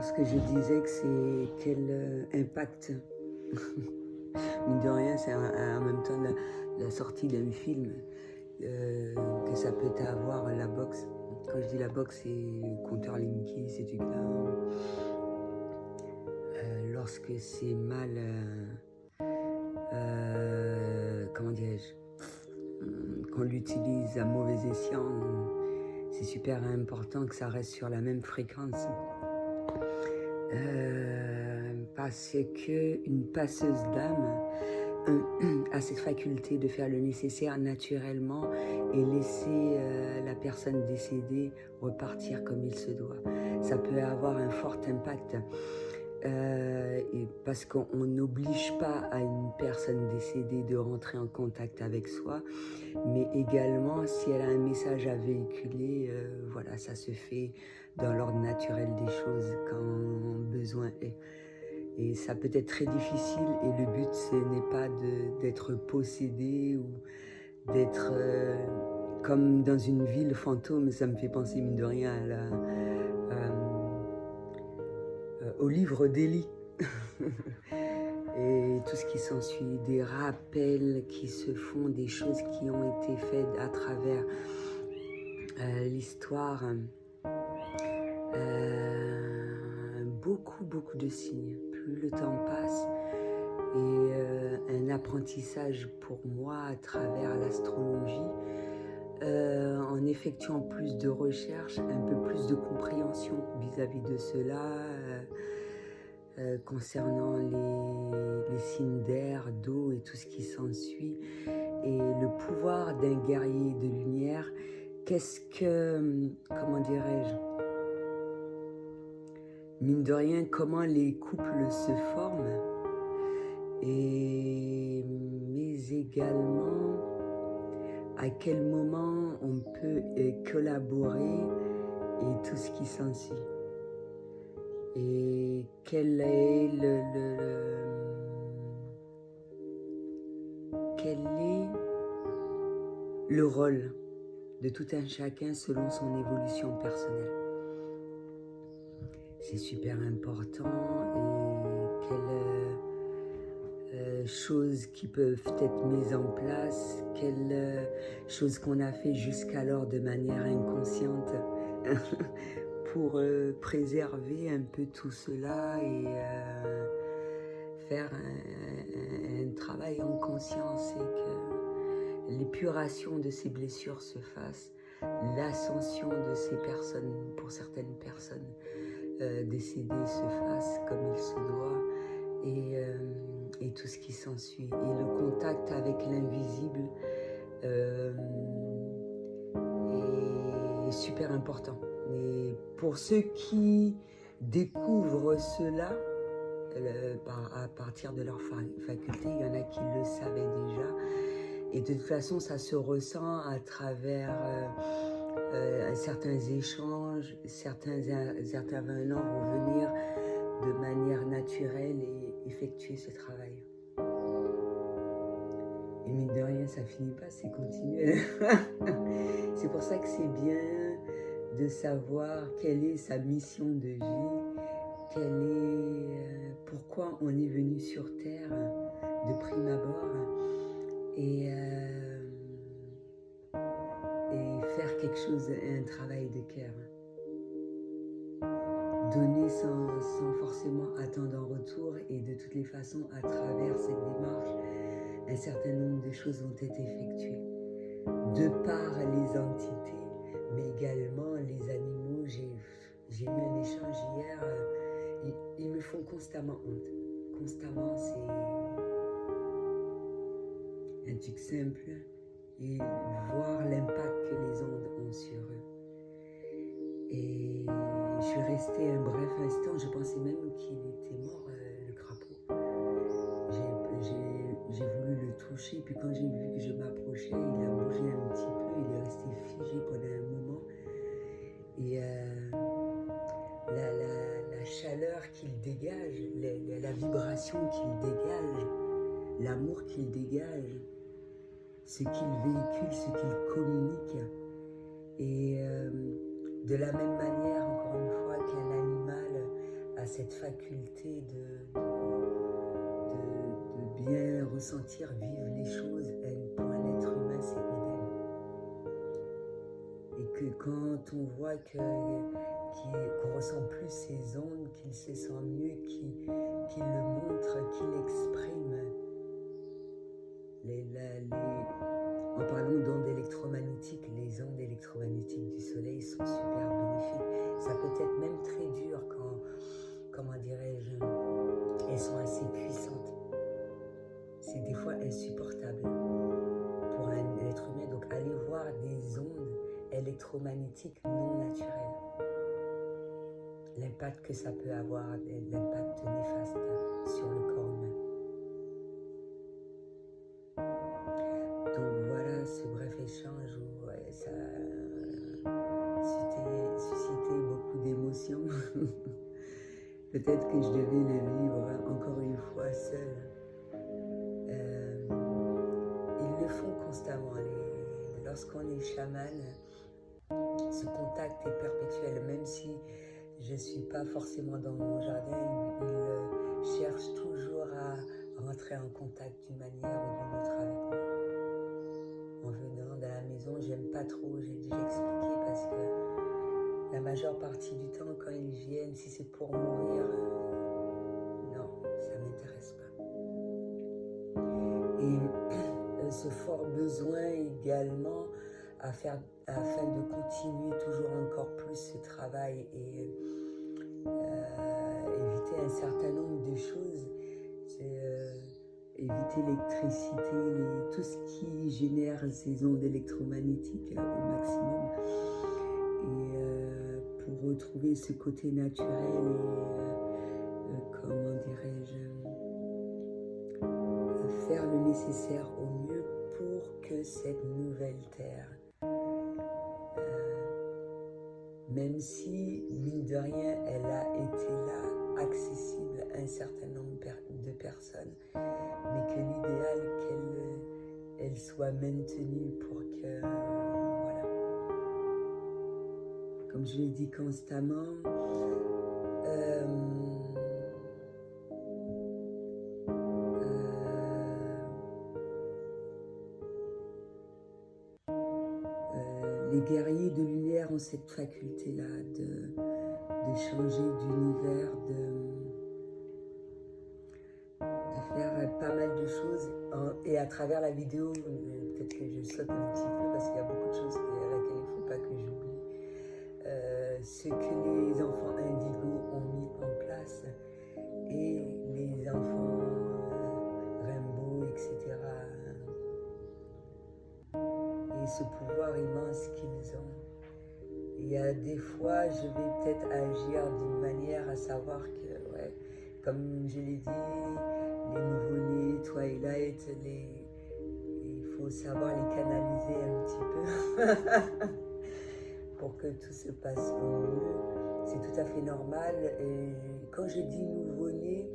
lorsque je disais que c'est quel impact, mine de rien, c'est en même temps la sortie d'un film que ça peut avoir la boxe. Quand je dis la boxe, c'est compteur Linky, ces trucs-là. Lorsque c'est mal, comment dirais-je, qu'on l'utilise à mauvais escient, c'est super important que ça reste sur la même fréquence. Parce qu'une passeuse d'âme a cette faculté de faire le nécessaire naturellement et laisser la personne décédée repartir comme il se doit. Ça peut avoir un fort impact parce qu'on n'oblige pas à une personne décédée de rentrer en contact avec soi, mais également si elle a un message à véhiculer, voilà, ça se fait dans l'ordre naturel des choses quand besoin est. Et ça peut être très difficile et le but ce n'est pas d'être possédé ou d'être comme dans une ville fantôme. Ça me fait penser mine de rien au livre d'Élie. Et tout ce qui s'ensuit, des rappels qui se font, des choses qui ont été faites à travers l'histoire. Beaucoup de signes. Plus le temps passe et un apprentissage pour moi à travers l'astrologie, en effectuant plus de recherches, un peu plus de compréhension vis-à-vis de cela, concernant les signes d'air, d'eau et tout ce qui s'ensuit, et le pouvoir d'un guerrier de lumière. Qu'est-ce que, comment dirais-je, mine de rien, comment les couples se forment, mais également à quel moment on peut collaborer et tout ce qui s'ensuit. Et quel est le rôle de tout un chacun selon son évolution personnelle. C'est super important et quelles choses qui peuvent être mises en place, quelles choses qu'on a fait jusqu'alors de manière inconsciente pour préserver un peu tout cela et faire un travail en conscience et que l'épuration de ces blessures se fasse, l'ascension de ces personnes, pour certaines personnes décédées, se fasse comme il se doit et tout ce qui s'ensuit. Et le contact avec l'invisible est super important. Et pour ceux qui découvrent cela à partir de leur faculté, il y en a qui le savaient déjà. Et de toute façon, ça se ressent à travers certains échanges. Certains intervenants vont venir de manière naturelle et effectuer ce travail. Et mine de rien, ça finit pas, c'est continuel. C'est pour ça que c'est bien de savoir quelle est sa mission de vie, pourquoi on est venu sur Terre de prime abord et faire quelque chose, un travail de cœur. Donner sans forcément attendre un retour et de toutes les façons, à travers cette démarche, un certain nombre de choses ont été effectuées. De par les entités, mais également les animaux. J'ai eu un échange hier, ils me font constamment honte. Constamment, c'est un truc simple et voir l'impact que les ondes ont sur eux. Et je suis restée un bref instant, je pensais même qu'il était mort, le crapaud. J'ai voulu le toucher, puis quand j'ai vu que je m'approchais, il a bougé un petit peu, il est resté figé pendant un moment. Et la chaleur qu'il dégage, la vibration qu'il dégage, l'amour qu'il dégage, ce qu'il véhicule, ce qu'il communique. Et de la même manière, encore une fois, qu'un animal a cette faculté de bien ressentir, vivre les choses. Pour un être humain, c'est idem. Et que quand on voit qu'on ressent plus ses ondes, qu'il se sent mieux, qu'il le montre, qu'il exprime. En parlant d'ondes électromagnétiques, les ondes électromagnétiques du soleil sont super bénéfiques. Ça peut être même très dur comment dirais-je, elles sont assez puissantes. C'est des fois insupportable pour un être humain. Donc allez voir des ondes électromagnétiques non naturelles. L'impact que ça peut avoir, l'impact néfaste sur le corps humain. Donc voilà ce bref échange où ça a suscité beaucoup d'émotions. Peut-être que je devais le vivre encore une fois seul. Ils le font constamment. Lorsqu'on est chaman, ce contact est perpétuel. Même si je ne suis pas forcément dans mon jardin, ils cherchent toujours à rentrer en contact d'une manière ou d'une autre avec moi. En venant dans la maison, j'aime pas trop, j'ai déjà expliqué, parce que la majeure partie du temps, quand ils viennent, si c'est pour mourir, non, ça ne m'intéresse pas. Et ce fort besoin également afin de continuer toujours encore plus ce travail et éviter un certain nombre de choses, c'est éviter l'électricité, tout ce qui génère ces ondes électromagnétiques au maximum. Et pour retrouver ce côté naturel et, comment dirais-je, faire le nécessaire au mieux pour que cette nouvelle terre, même si, mine de rien, elle a été là, accessible à un certain nombre de personnes, mais que l'idéal qu'elle soit maintenue pour que, voilà. Comme je l'ai dit constamment, les guerriers de lumière ont cette faculté-là de changer d'univers, de faire pas mal de choses. Et à travers la vidéo, peut-être que je saute un petit peu parce qu'il y a beaucoup de choses à laquelle il ne faut pas que j'oublie. Ce que les enfants indigos ont mis en place et les enfants Rainbow, etc. Et ce pouvoir immense qu'ils ont. Il y a des fois, je vais peut-être agir d'une manière à savoir que, ouais, comme je l'ai dit, les nouveau-nés, Twilight, il faut savoir les canaliser un petit peu pour que tout se passe au mieux. C'est tout à fait normal. Et quand je dis nouveau-nés,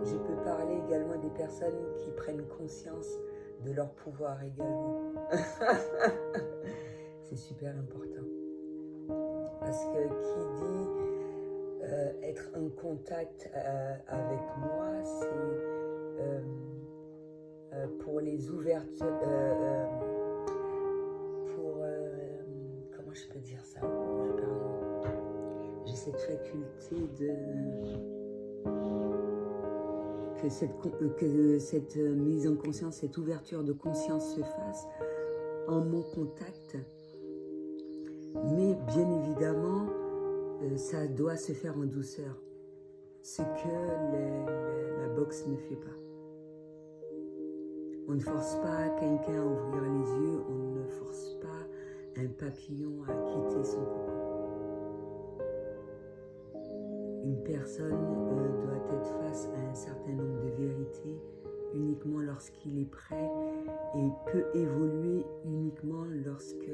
je peux parler également des personnes qui prennent conscience de leur pouvoir également. C'est super important. Parce que qui dit être en contact avec moi, c'est pour les ouvertures, comment je peux dire ça? J'ai cette faculté que cette mise en conscience, cette ouverture de conscience se fasse en mon contact. Mais bien évidemment, ça doit se faire en douceur, ce que la boxe ne fait pas. On ne force pas quelqu'un à ouvrir les yeux, on ne force pas un papillon à quitter son cocon. Une personne doit être face à un certain nombre de vérités uniquement lorsqu'il est prêt et peut évoluer uniquement lorsque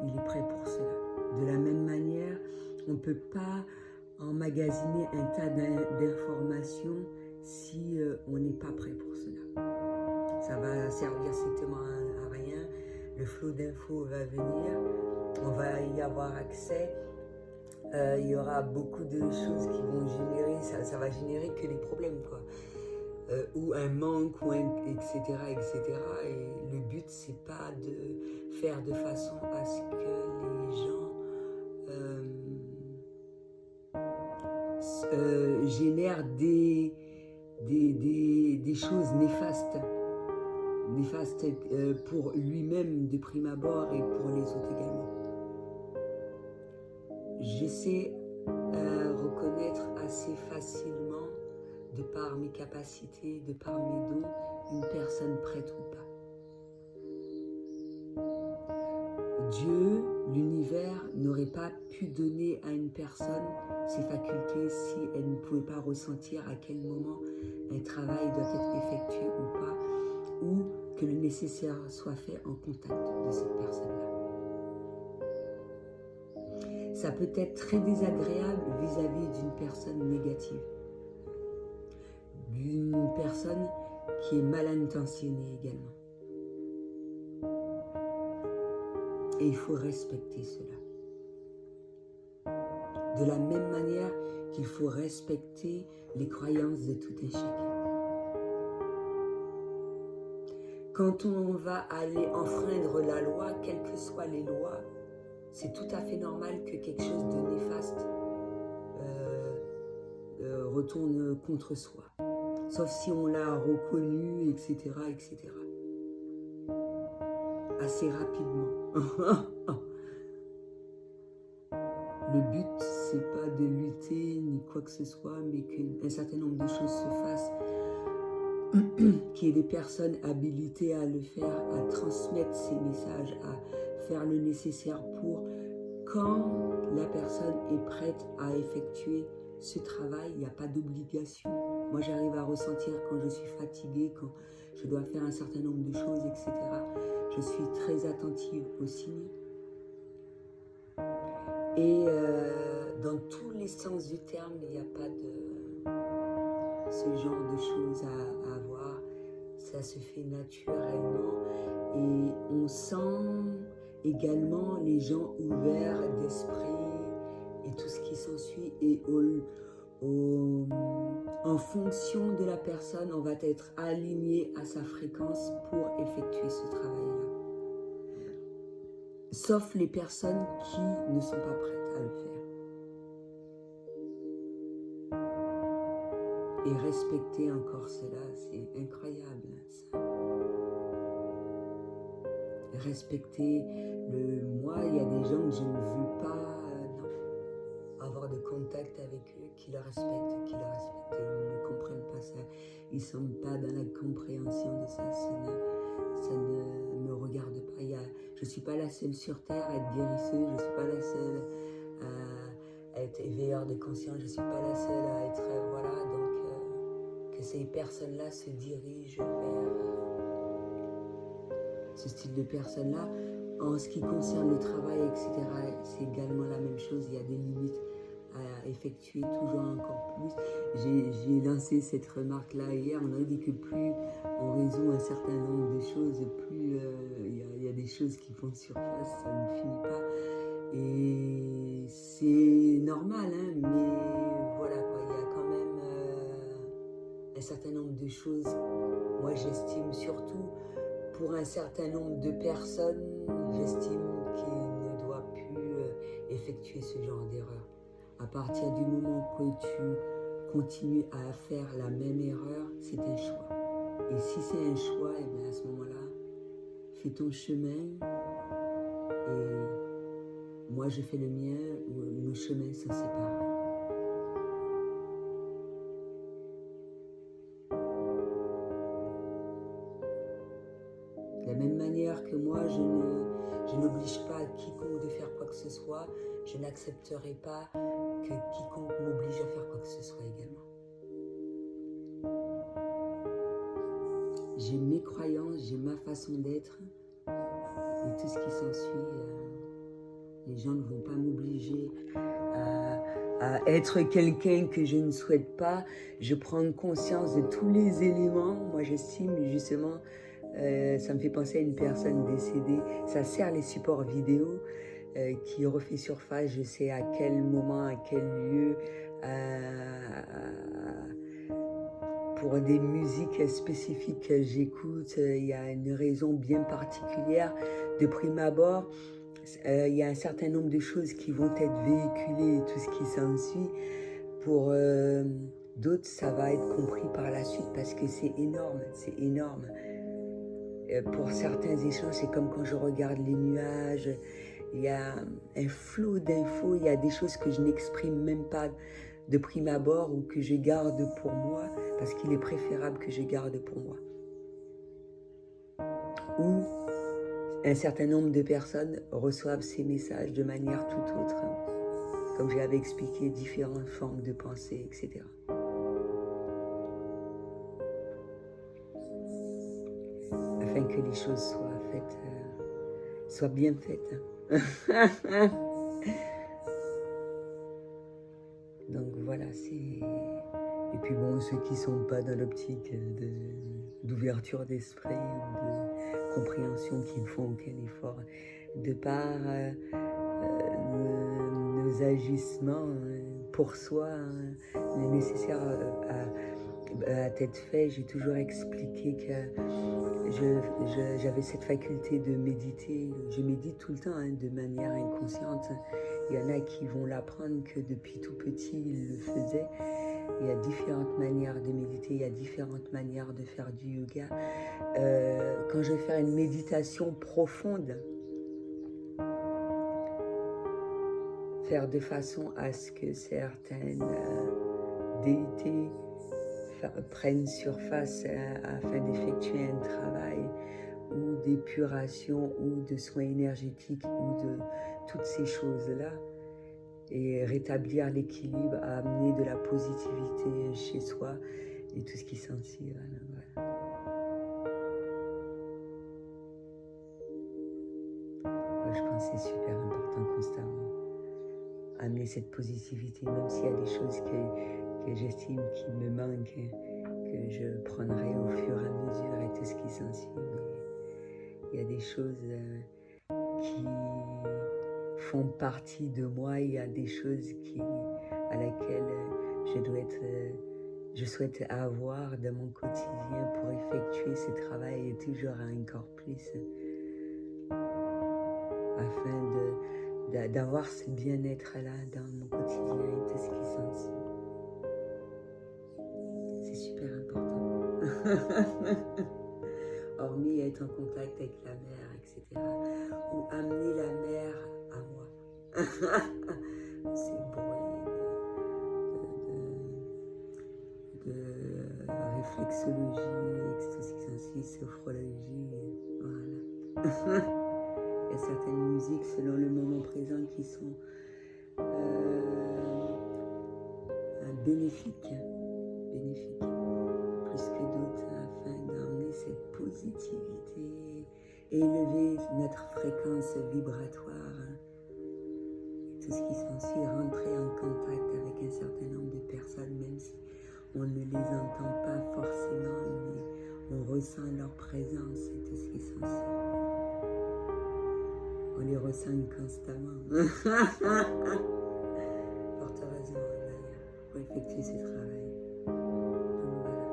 il est prêt pour cela. De la même manière, on ne peut pas emmagasiner un tas d'informations si on n'est pas prêt pour cela. Ça va servir strictement à rien. Le flot d'infos va venir, on va y avoir accès. il y aura beaucoup de choses qui vont générer, ça va générer que des problèmes, quoi. Ou un manque, etc., etc. Et le but, c'est pas de faire de façon à ce que les gens génèrent des choses néfastes pour lui-même de prime abord et pour les autres également. Je sais reconnaître assez facilement, de par mes capacités, de par mes dons, une personne prête ou pas. Dieu, l'univers, n'aurait pas pu donner à une personne ses facultés si elle ne pouvait pas ressentir à quel moment un travail doit être effectué ou pas, ou que le nécessaire soit fait en contact de cette personne-là. Ça peut être très désagréable vis-à-vis d'une personne négative, d'une personne qui est mal intentionnée également. Et il faut respecter cela. De la même manière qu'il faut respecter les croyances de tout un chacun. Quand on va aller enfreindre la loi, quelles que soient les lois, c'est tout à fait normal que quelque chose de néfaste retourne contre soi. Sauf si on l'a reconnu, etc., etc. Assez rapidement. Le but, c'est pas de lutter ni quoi que ce soit, mais qu'un certain nombre de choses se fassent, qu'il y ait des personnes habilitées à le faire, à transmettre ces messages, à faire le nécessaire pour, quand la personne est prête à effectuer ce travail, il n'y a pas d'obligation. Moi, j'arrive à ressentir quand je suis fatiguée, quand je dois faire un certain nombre de choses, etc. Je suis très attentive aux signes. Et dans tous les sens du terme, il n'y a pas de ce genre de choses à avoir. Ça se fait naturellement. Et on sent également les gens ouverts d'esprit et tout ce qui s'ensuit. Et en fonction de la personne, on va être aligné à sa fréquence pour effectuer ce travail-là. Sauf les personnes qui ne sont pas prêtes à le faire. Et respecter encore cela, c'est incroyable, ça. Respecter moi, il y a des gens que je ne veux pas avoir de contact avec eux, qui le respectent, ils ne comprennent pas ça, ils ne sont pas dans la compréhension de ça, ça ne me regarde pas. Je ne suis pas la seule sur Terre à être guérisseuse, je ne suis pas la seule à être éveilleur de conscience, je ne suis pas la seule à être... voilà, donc que ces personnes-là se dirigent vers ce style de personnes-là. En ce qui concerne le travail, etc., c'est également la même chose, il y a des limites à effectuer, toujours encore plus. J'ai lancé cette remarque-là hier, on a dit que plus on résout un certain nombre de choses, plus il y a des choses qui font surface, ça ne finit pas. Et c'est normal, hein, mais voilà quoi, il y a quand même un certain nombre de choses, moi j'estime surtout, pour un certain nombre de personnes, j'estime qu'il ne doit plus effectuer ce genre d'erreur. À partir du moment que tu continues à faire la même erreur, c'est un choix. Et si c'est un choix, et bien à ce moment-là, fais ton chemin et moi je fais le mien, nos chemins se séparent. De la même manière que moi, je n'oblige pas quiconque de faire quoi que ce soit, je n'accepterai pas que quiconque m'oblige à faire quoi que ce soit également. J'ai mes croyances, j'ai ma façon d'être, et tout ce qui s'ensuit, les gens ne vont pas m'obliger à être quelqu'un que je ne souhaite pas. Je prends conscience de tous les éléments. Moi, j'estime justement, ça me fait penser à une personne décédée. Ça sert les supports vidéo. qui refait surface. Je sais à quel moment, à quel lieu, pour des musiques spécifiques que j'écoute, il y a une raison bien particulière. De prime abord, il y a un certain nombre de choses qui vont être véhiculées et tout ce qui s'ensuit. Pour d'autres, ça va être compris par la suite parce que c'est énorme, c'est énorme. Pour certains échanges, c'est comme quand je regarde les nuages, il y a un flot d'infos, il y a des choses que je n'exprime même pas de prime abord ou que je garde pour moi parce qu'il est préférable que je garde pour moi. Ou un certain nombre de personnes reçoivent ces messages de manière tout autre, comme j'avais expliqué, différentes formes de pensée, etc. Afin que les choses soient faites, soient bien faites. Donc voilà, c'est... Et puis bon, ceux qui ne sont pas dans l'optique d'ouverture d'esprit ou de compréhension, qui ne font aucun effort, de par nos agissements pour soi, le nécessaire à tête faite, j'ai toujours expliqué que j'avais cette faculté de méditer. Je médite tout le temps de manière inconsciente. Il y en a qui vont l'apprendre que depuis tout petit, ils le faisaient. Il y a différentes manières de méditer, il y a différentes manières de faire du yoga. Quand je vais faire une méditation profonde, faire de façon à ce que certaines déités prennent surface afin d'effectuer un travail ou d'épuration ou de soins énergétiques ou de toutes ces choses-là et rétablir l'équilibre, amener de la positivité chez soi et tout ce qui s'ensuit. Voilà. Je pense que c'est super important constamment. Amener cette positivité, même s'il y a des choses que j'estime qui me manquent, que je prendrai au fur et à mesure et tout ce qui s'ensuit. Mais il y a des choses qui font partie de moi, il y a des choses à laquelle je souhaite avoir dans mon quotidien pour effectuer ce travail et toujours encore plus afin d'avoir ce bien-être-là dans mon quotidien et tout ce qui s'ensuit. C'est super important. Hormis être en contact avec la mer, etc. Ou amener la mer à moi. C'est bruit de réflexologie, tout ce qui s'ensuit, sophrologie, voilà. Il y a certaines musiques selon le moment présent qui sont bénéfiques, plus que d'autres, afin d'emmener cette positivité, élever notre fréquence vibratoire, tout ce qui s'ensuit, rentrer en contact avec un certain nombre de personnes, même si on ne les entend pas forcément, mais on ressent leur présence et tout ce qui s'ensuit. On les ressent constamment. Fort heureusement d'ailleurs, pour effectuer ce travail. Donc voilà.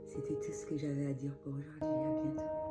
C'était tout ce que j'avais à dire pour aujourd'hui. À bientôt.